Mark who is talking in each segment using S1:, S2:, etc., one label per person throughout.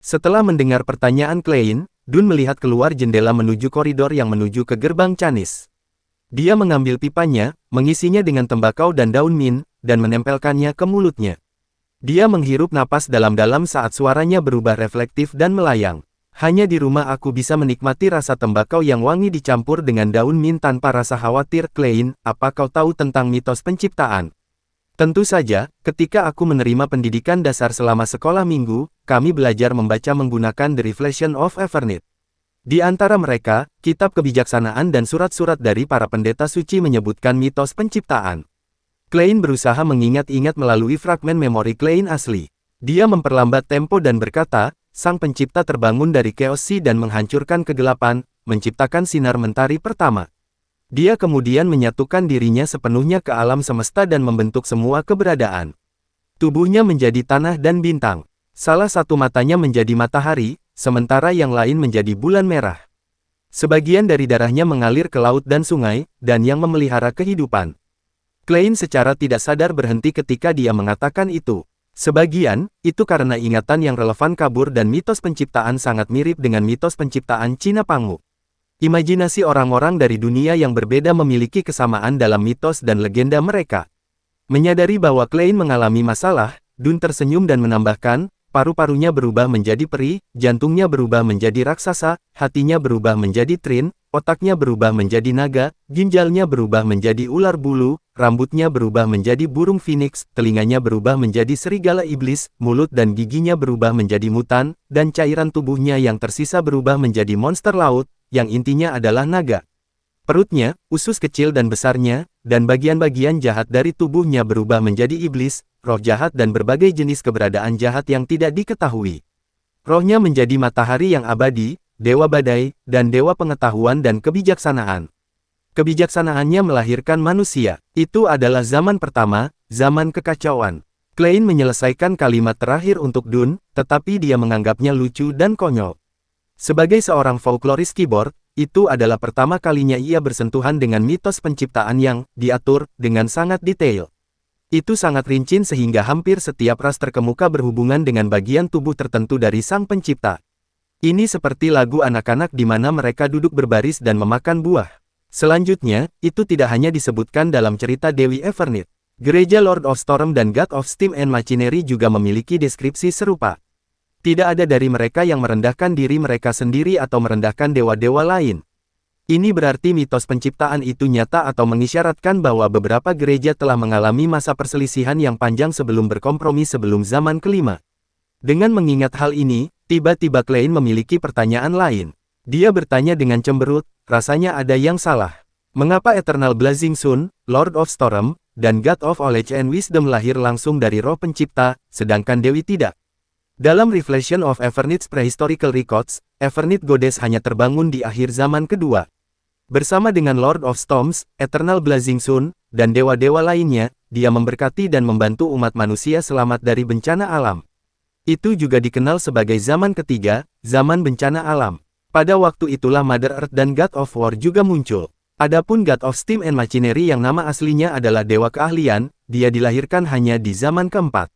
S1: Setelah mendengar pertanyaan Klein, Dun melihat keluar jendela menuju koridor yang menuju ke gerbang Canis. Dia mengambil pipanya, mengisinya dengan tembakau dan daun mint, dan menempelkannya ke mulutnya. Dia menghirup napas dalam-dalam saat suaranya berubah reflektif dan melayang. Hanya di rumah aku bisa menikmati rasa tembakau yang wangi dicampur dengan daun mint tanpa rasa khawatir. Klein, apa kau tahu tentang mitos penciptaan? Tentu saja, ketika aku menerima pendidikan dasar selama sekolah minggu, kami belajar membaca menggunakan The Reflection of Evernith. Di antara mereka, kitab kebijaksanaan dan surat-surat dari para pendeta suci menyebutkan mitos penciptaan. Klein berusaha mengingat-ingat melalui fragmen memori Klein asli. Dia memperlambat tempo dan berkata, Sang Pencipta terbangun dari Chaos Sea dan menghancurkan kegelapan, menciptakan sinar mentari pertama. Dia kemudian menyatukan dirinya sepenuhnya ke alam semesta dan membentuk semua keberadaan. Tubuhnya menjadi tanah dan bintang. Salah satu matanya menjadi matahari, sementara yang lain menjadi bulan merah. Sebagian dari darahnya mengalir ke laut dan sungai, dan yang memelihara kehidupan. Klein secara tidak sadar berhenti ketika dia mengatakan itu. Sebagian, itu karena ingatan yang relevan kabur dan mitos penciptaan sangat mirip dengan mitos penciptaan Cina Pangu. Imajinasi orang-orang dari dunia yang berbeda memiliki kesamaan dalam mitos dan legenda mereka. Menyadari bahwa Klein mengalami masalah, Dun tersenyum dan menambahkan, paru-parunya berubah menjadi peri, jantungnya berubah menjadi raksasa, hatinya berubah menjadi trin, otaknya berubah menjadi naga, ginjalnya berubah menjadi ular bulu, rambutnya berubah menjadi burung phoenix, telinganya berubah menjadi serigala iblis, mulut dan giginya berubah menjadi mutan, dan cairan tubuhnya yang tersisa berubah menjadi monster laut, yang intinya adalah naga. Perutnya, usus kecil dan besarnya, dan bagian-bagian jahat dari tubuhnya berubah menjadi iblis, roh jahat dan berbagai jenis keberadaan jahat yang tidak diketahui. Rohnya menjadi matahari yang abadi, dewa badai, dan dewa pengetahuan dan kebijaksanaan. Kebijaksanaannya melahirkan manusia. Itu adalah zaman pertama, zaman kekacauan. Klein menyelesaikan kalimat terakhir untuk Dun, tetapi dia menganggapnya lucu dan konyol. Sebagai seorang folkloris keyboard, itu adalah pertama kalinya ia bersentuhan dengan mitos penciptaan yang diatur dengan sangat detail. Itu sangat rinci sehingga hampir setiap ras terkemuka berhubungan dengan bagian tubuh tertentu dari Sang Pencipta. Ini seperti lagu anak-anak di mana mereka duduk berbaris dan memakan buah. Selanjutnya, itu tidak hanya disebutkan dalam cerita Dewi Evernith. Gereja Lord of Storm dan God of Steam and Machinery juga memiliki deskripsi serupa. Tidak ada dari mereka yang merendahkan diri mereka sendiri atau merendahkan dewa-dewa lain. Ini berarti mitos penciptaan itu nyata atau mengisyaratkan bahwa beberapa gereja telah mengalami masa perselisihan yang panjang sebelum berkompromi sebelum zaman kelima. Dengan mengingat hal ini, tiba-tiba Klein memiliki pertanyaan lain. Dia bertanya dengan cemberut, rasanya ada yang salah. Mengapa Eternal Blazing Sun, Lord of Storm, dan God of Knowledge and Wisdom lahir langsung dari roh pencipta, sedangkan Dewi tidak? Dalam Reflection of Evernith's Prehistorical Records, Evernith Goddess hanya terbangun di akhir zaman kedua. Bersama dengan Lord of Storms, Eternal Blazing Sun, dan dewa-dewa lainnya, dia memberkati dan membantu umat manusia selamat dari bencana alam. Itu juga dikenal sebagai zaman ketiga, zaman bencana alam. Pada waktu itulah Mother Earth dan God of War juga muncul. Adapun God of Steam and Machinery yang nama aslinya adalah dewa keahlian, dia dilahirkan hanya di zaman keempat.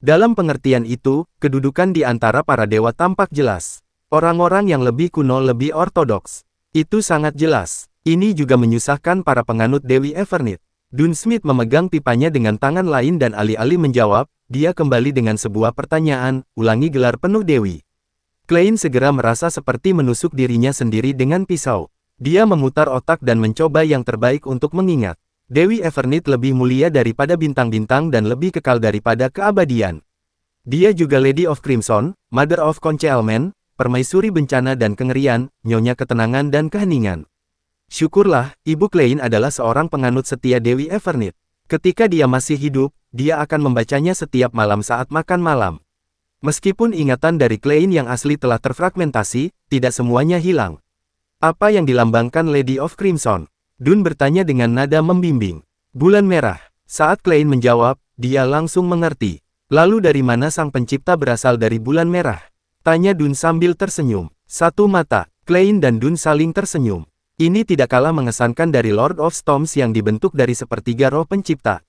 S1: Dalam pengertian itu, kedudukan di antara para dewa tampak jelas. Orang-orang yang lebih kuno lebih ortodoks. Itu sangat jelas. Ini juga menyusahkan para penganut Dewi Evernith. Dun Smith memegang pipanya dengan tangan lain dan alih-alih menjawab, dia kembali dengan sebuah pertanyaan, ulangi gelar penuh Dewi. Klein segera merasa seperti menusuk dirinya sendiri dengan pisau. Dia memutar otak dan mencoba yang terbaik untuk mengingat. Dewi Evernith lebih mulia daripada bintang-bintang dan lebih kekal daripada keabadian. Dia juga Lady of Crimson, Mother of Concealment, Permaisuri bencana dan kengerian, Nyonya ketenangan dan keheningan. Syukurlah, Ibu Klein adalah seorang penganut setia Dewi Evernith. Ketika dia masih hidup, dia akan membacanya setiap malam saat makan malam. Meskipun ingatan dari Klein yang asli telah terfragmentasi, tidak semuanya hilang. Apa yang dilambangkan Lady of Crimson? Dun bertanya dengan nada membimbing. Bulan merah. Saat Klein menjawab, dia langsung mengerti. Lalu dari mana Sang Pencipta berasal dari bulan merah? Tanya Dun sambil tersenyum. Satu mata, Klein dan Dun saling tersenyum. Ini tidak kalah mengesankan dari Lord of Storms yang dibentuk dari sepertiga roh pencipta.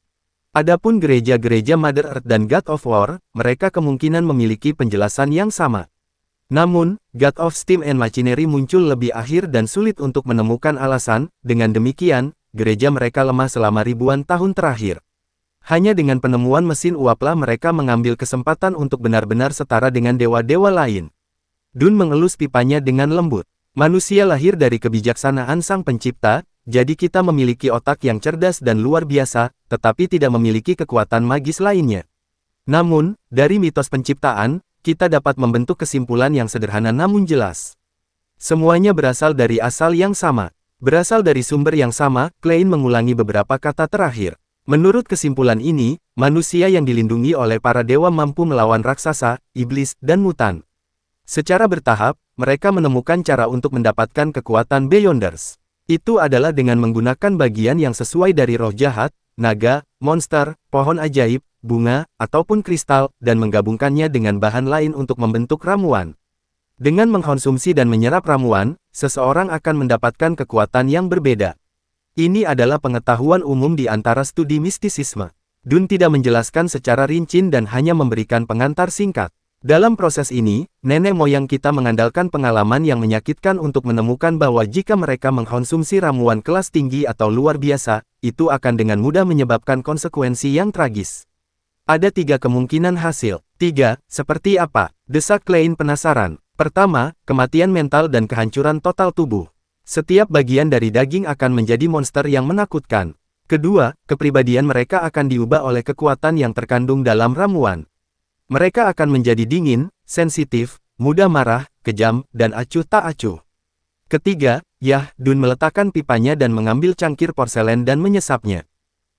S1: Adapun gereja-gereja Mother Earth dan God of War, mereka kemungkinan memiliki penjelasan yang sama. Namun, God of Steam and Machinery muncul lebih akhir dan sulit untuk menemukan alasan. Dengan demikian, gereja mereka lemah selama ribuan tahun terakhir. Hanya dengan penemuan mesin uaplah mereka mengambil kesempatan untuk benar-benar setara dengan dewa-dewa lain. Dun mengelus pipanya dengan lembut. Manusia lahir dari kebijaksanaan Sang Pencipta, jadi kita memiliki otak yang cerdas dan luar biasa, tetapi tidak memiliki kekuatan magis lainnya. Namun, dari mitos penciptaan, kita dapat membentuk kesimpulan yang sederhana namun jelas. Semuanya berasal dari asal yang sama. Berasal dari sumber yang sama, Klein mengulangi beberapa kata terakhir. Menurut kesimpulan ini, manusia yang dilindungi oleh para dewa mampu melawan raksasa, iblis, dan mutan. Secara bertahap, mereka menemukan cara untuk mendapatkan kekuatan Beyonders. Itu adalah dengan menggunakan bagian yang sesuai dari roh jahat, naga, monster, pohon ajaib, bunga, ataupun kristal, dan menggabungkannya dengan bahan lain untuk membentuk ramuan. Dengan mengkonsumsi dan menyerap ramuan, seseorang akan mendapatkan kekuatan yang berbeda. Ini adalah pengetahuan umum di antara studi mistisisme. Dun tidak menjelaskan secara rinci dan hanya memberikan pengantar singkat. Dalam proses ini, nenek moyang kita mengandalkan pengalaman yang menyakitkan untuk menemukan bahwa jika mereka mengkonsumsi ramuan kelas tinggi atau luar biasa, itu akan dengan mudah menyebabkan konsekuensi yang tragis. Ada 3 kemungkinan hasil. 3. Seperti apa? Desak Klein penasaran. Pertama, kematian mental dan kehancuran total tubuh. Setiap bagian dari daging akan menjadi monster yang menakutkan. Kedua, kepribadian mereka akan diubah oleh kekuatan yang terkandung dalam ramuan. Mereka akan menjadi dingin, sensitif, mudah marah, kejam, dan acuh tak acuh. Ketiga, Dun meletakkan pipanya dan mengambil cangkir porselen dan menyesapnya.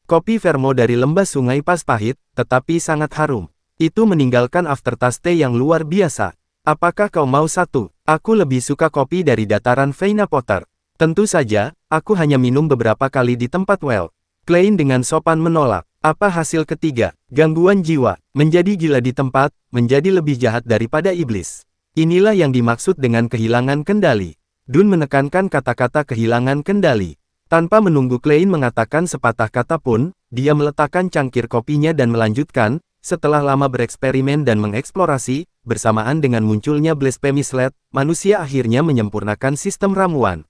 S1: Kopi Vermo dari lembah sungai pas pahit, tetapi sangat harum. Itu meninggalkan aftertaste yang luar biasa. Apakah kau mau satu? Aku lebih suka kopi dari dataran Veina Potter. Tentu saja, aku hanya minum beberapa kali di tempat well. Klein dengan sopan menolak. Apa hasil ketiga? Gangguan jiwa. Menjadi gila di tempat, menjadi lebih jahat daripada iblis. Inilah yang dimaksud dengan kehilangan kendali. Dun menekankan kata-kata kehilangan kendali. Tanpa menunggu Klein mengatakan sepatah kata pun, dia meletakkan cangkir kopinya dan melanjutkan. Setelah lama bereksperimen dan mengeksplorasi, bersamaan dengan munculnya Blasphemy Slate, manusia akhirnya menyempurnakan sistem ramuan.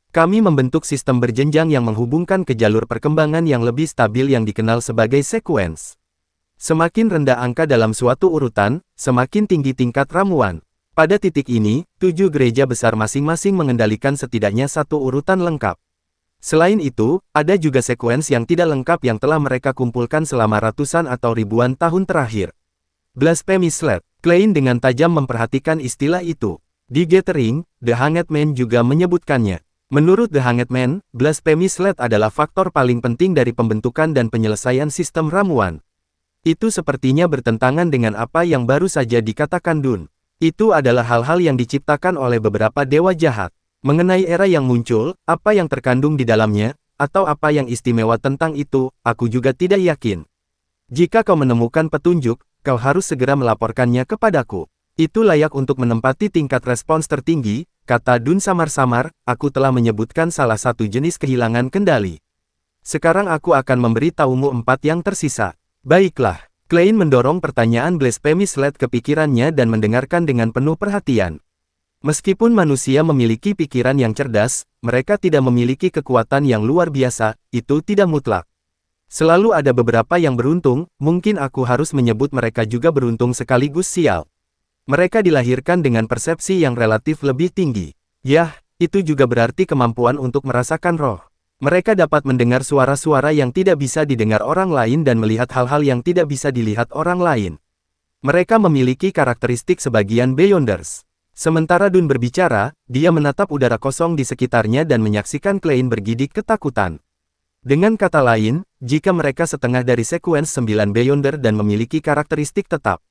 S1: Kami membentuk sistem berjenjang yang menghubungkan ke jalur perkembangan yang lebih stabil yang dikenal sebagai sequence. Semakin rendah angka dalam suatu urutan, semakin tinggi tingkat ramuan. Pada titik ini, 7 gereja besar masing-masing mengendalikan setidaknya satu urutan lengkap. Selain itu, ada juga sekuens yang tidak lengkap yang telah mereka kumpulkan selama ratusan atau ribuan tahun terakhir. Blasphemy Slate. Klein dengan tajam memperhatikan istilah itu. Di Gathering, The Hanged Man juga menyebutkannya. Menurut The Hanged Man, Blasphemy Slate adalah faktor paling penting dari pembentukan dan penyelesaian sistem ramuan. Itu sepertinya bertentangan dengan apa yang baru saja dikatakan Dun. Itu adalah hal-hal yang diciptakan oleh beberapa dewa jahat. Mengenai era yang muncul, apa yang terkandung di dalamnya, atau apa yang istimewa tentang itu, aku juga tidak yakin. Jika kau menemukan petunjuk, kau harus segera melaporkannya kepadaku. Itu layak untuk menempati tingkat respons tertinggi, kata Dun samar-samar, aku telah menyebutkan salah satu jenis kehilangan kendali. Sekarang aku akan memberi tahumu 4 yang tersisa. Baiklah, Klein mendorong pertanyaan Blasphemy Slate ke pikirannya dan mendengarkan dengan penuh perhatian. Meskipun manusia memiliki pikiran yang cerdas, mereka tidak memiliki kekuatan yang luar biasa, itu tidak mutlak. Selalu ada beberapa yang beruntung, mungkin aku harus menyebut mereka juga beruntung sekaligus sial. Mereka dilahirkan dengan persepsi yang relatif lebih tinggi. Itu juga berarti kemampuan untuk merasakan roh. Mereka dapat mendengar suara-suara yang tidak bisa didengar orang lain dan melihat hal-hal yang tidak bisa dilihat orang lain. Mereka memiliki karakteristik sebagian Beyonders. Sementara Dun berbicara, dia menatap udara kosong di sekitarnya dan menyaksikan Klein bergidik ketakutan. Dengan kata lain, jika mereka setengah dari sekuens 9 Beyonder dan memiliki karakteristik tetap.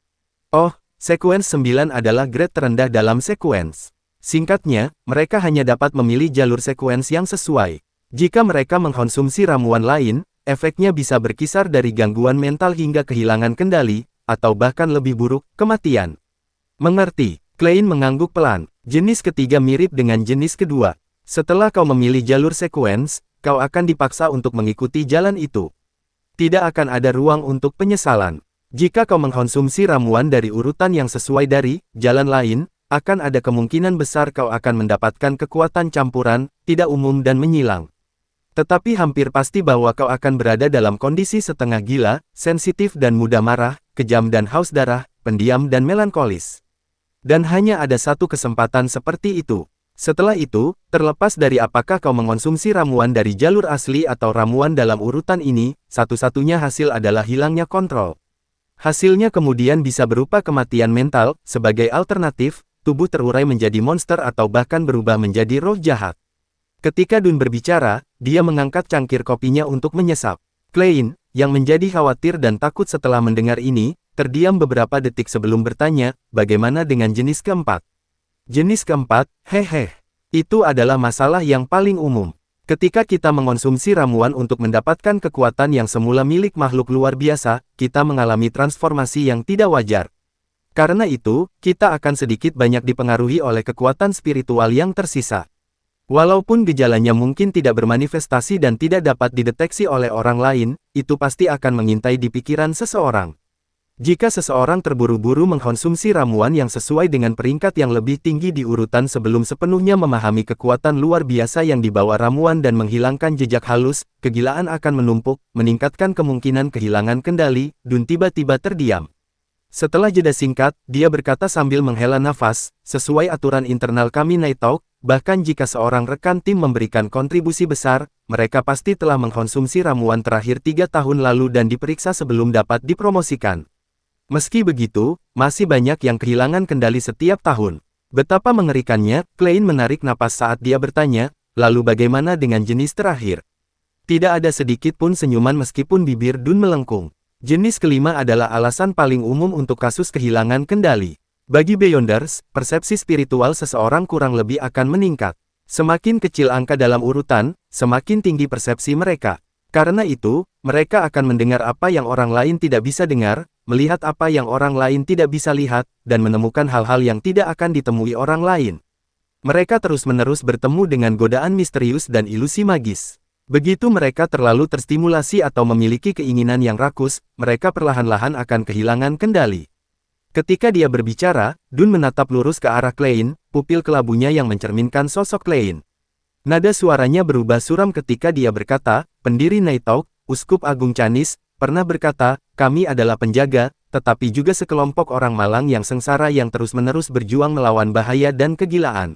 S1: Oh, sekuens 9 adalah grade terendah dalam sekuens. Singkatnya, mereka hanya dapat memilih jalur sekuens yang sesuai. Jika mereka mengkonsumsi ramuan lain, efeknya bisa berkisar dari gangguan mental hingga kehilangan kendali, atau bahkan lebih buruk, kematian. Mengerti? Klein mengangguk pelan. Jenis ketiga mirip dengan jenis kedua. Setelah kau memilih jalur sekuens, kau akan dipaksa untuk mengikuti jalan itu. Tidak akan ada ruang untuk penyesalan. Jika kau mengkonsumsi ramuan dari urutan yang sesuai dari jalan lain, Akan ada kemungkinan besar kau akan mendapatkan kekuatan campuran, tidak umum dan menyilang. Tetapi hampir pasti bahwa kau akan berada dalam kondisi setengah gila, sensitif dan mudah marah, kejam dan haus darah, pendiam dan melankolis. Dan hanya ada satu kesempatan seperti itu. Setelah itu, terlepas dari apakah kau mengonsumsi ramuan dari jalur asli atau ramuan dalam urutan ini, satu-satunya hasil adalah hilangnya kontrol. Hasilnya kemudian bisa berupa kematian mental, sebagai alternatif, tubuh terurai menjadi monster atau bahkan berubah menjadi roh jahat. Ketika Dun berbicara, dia mengangkat cangkir kopinya untuk menyesap. Klein, yang menjadi khawatir dan takut setelah mendengar ini, terdiam beberapa detik sebelum bertanya, bagaimana dengan jenis keempat? Jenis keempat, hehe. Itu adalah masalah yang paling umum. Ketika kita mengonsumsi ramuan untuk mendapatkan kekuatan yang semula milik makhluk luar biasa, kita mengalami transformasi yang tidak wajar. Karena itu, kita akan sedikit banyak dipengaruhi oleh kekuatan spiritual yang tersisa. Walaupun gejalanya mungkin tidak bermanifestasi dan tidak dapat dideteksi oleh orang lain, itu pasti akan mengintai di pikiran seseorang. Jika seseorang terburu-buru mengkonsumsi ramuan yang sesuai dengan peringkat yang lebih tinggi di urutan sebelum sepenuhnya memahami kekuatan luar biasa yang dibawa ramuan dan menghilangkan jejak halus, kegilaan akan menumpuk, meningkatkan kemungkinan kehilangan kendali. Dun tiba-tiba terdiam. Setelah jeda singkat, dia berkata sambil menghela nafas, sesuai aturan internal kami Night Talk, bahkan jika seorang rekan tim memberikan kontribusi besar, mereka pasti telah mengkonsumsi ramuan terakhir 3 tahun lalu dan diperiksa sebelum dapat dipromosikan. Meski begitu, masih banyak yang kehilangan kendali setiap tahun. Betapa mengerikannya, Klein menarik napas saat dia bertanya, lalu bagaimana dengan jenis terakhir? Tidak ada sedikit pun senyuman meskipun bibir Dun melengkung. Jenis kelima adalah alasan paling umum untuk kasus kehilangan kendali. Bagi Beyonders, persepsi spiritual seseorang kurang lebih akan meningkat. Semakin kecil angka dalam urutan, semakin tinggi persepsi mereka. Karena itu, mereka akan mendengar apa yang orang lain tidak bisa dengar, melihat apa yang orang lain tidak bisa lihat, dan menemukan hal-hal yang tidak akan ditemui orang lain. Mereka terus-menerus bertemu dengan godaan misterius dan ilusi magis. Begitu mereka terlalu terstimulasi atau memiliki keinginan yang rakus, mereka perlahan-lahan akan kehilangan kendali. Ketika dia berbicara, Dun menatap lurus ke arah Klein, pupil kelabunya yang mencerminkan sosok Klein. Nada suaranya berubah suram ketika dia berkata, pendiri Night Talk, Uskup Agung Canis, pernah berkata, kami adalah penjaga, tetapi juga sekelompok orang malang yang sengsara yang terus-menerus berjuang melawan bahaya dan kegilaan.